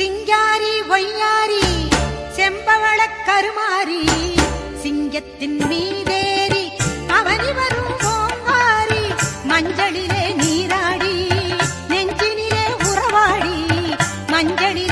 சிங்காரி ஒய்யாரி செம்பவள கருமாரி சிங்கத்தின் மீதேறி அவனி வரும் ஓங்காரி மஞ்சளிலே நீராடி நெஞ்சினிலே உறவாடி மஞ்சளிலே